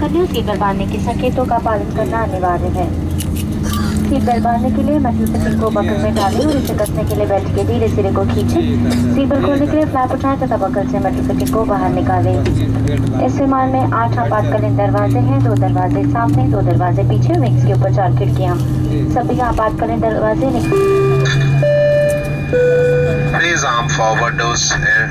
यात्रियों, seat belt बांधने के संकेतों का पालन करना अनिवार्य है। सीट बेल्ट बांधने के लिए मेटल फिटिंग को बकल में डालें और इसे कसने के लिए बेल्ट के धीरे सिरे को खींचें। सीट बेल्ट खोलने के लिए फ्लैप उठाएं तथा बकल से मेटल फिटिंग को बाहर निकालें। इस विमान में 8 आपातकालीन दरवाजे हैं, 2 दरवाजे सामने, 2 दरवाजे पीछे, विंग्स के ऊपर 4 खिड़कियां। सभी आपातकालीन दरवाजे Please arm forward doors air.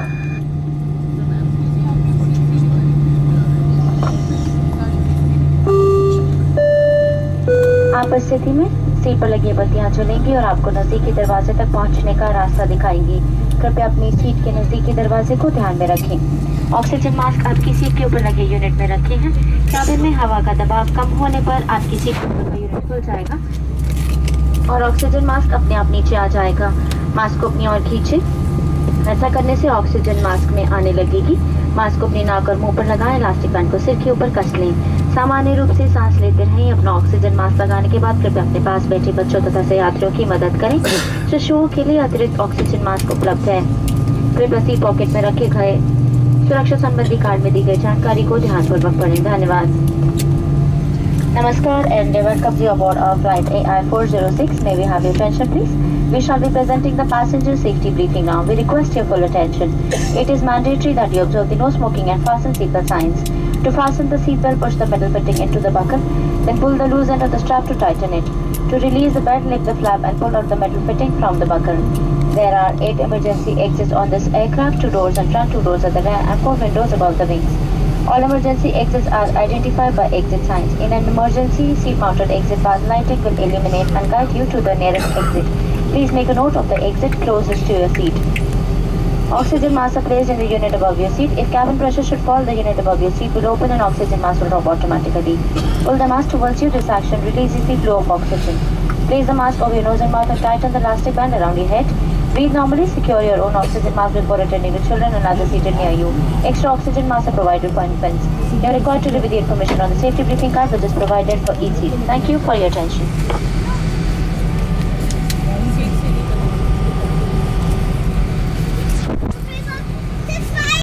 आप इस स्थिति में सीट पर लगी बत्तियां जलेंगी और आपको नजदीकी दरवाजे तक पहुंचने का रास्ता दिखाएंगी। कृपया अपनी सीट के नजदीकी दरवाजे को ध्यान में रखें। ऑक्सीजन मास्क आपकी सीट के ऊपर लगे यूनिट में रखे हैं। कैबिन में हवा का दबाव कम होने पर आपकी सीट के ऊपर का यूनिट खुल जाएगा और ऑक्सीजन मास्क अपने आप नीचे आ जाएगा। मास्क को अपनी ओर खींचे। ऐसा करने से ऑक्सीजन मास्क में आने लगेगी। मास्क को अपनी नाक और मुंह पर लगाएं। इलास्टिक बैंड को सिर के ऊपर कस लें। सामान्य रूप से सांस लेते रहें। अपना ऑक्सीजन मास्क लगाने के बाद कृपया अपने पास बैठे बच्चों तथा यात्रियों की मदद करें। शिशुओं के लिए अतिरिक्त ऑक्सीजन मास्क उपलब्ध है। कृपया सीट पॉकेट में रखे गए सुरक्षा संबंधी कार्ड में दी गई जानकारी को ध्यानपूर्वक पढ़ें। धन्यवाद। Namaskar and welcome you aboard our flight AI406. May we have your attention, please? We shall be presenting the passenger safety briefing now. We request your full attention. It is mandatory that you observe the no smoking and fasten seatbelt signs. To fasten the seatbelt, push the metal fitting into the buckle, then pull the loose end of the strap to tighten it. To release the belt, lift the flap and pull out the metal fitting from the buckle. There are 8 emergency exits on this aircraft, 2 doors in front, 2 doors at the rear, and 4 windows above the wings. All emergency exits are identified by exit signs. In an emergency, seat-mounted exit path lighting will illuminate and guide you to the nearest exit. Please make a note of the exit closest to your seat. Oxygen masks are placed in the unit above your seat. If cabin pressure should fall, the unit above your seat will open and oxygen mask will drop automatically. Pull the mask towards you. This action releases the flow of oxygen. Place the mask over your nose and mouth and tighten the elastic band around your head. Breathe normally. Secure your own oxygen mask before attending to children and others seated near you. Extra oxygen masks are provided for infants. You are required to review the information on the safety briefing card which is provided for each seat. Thank you for your attention.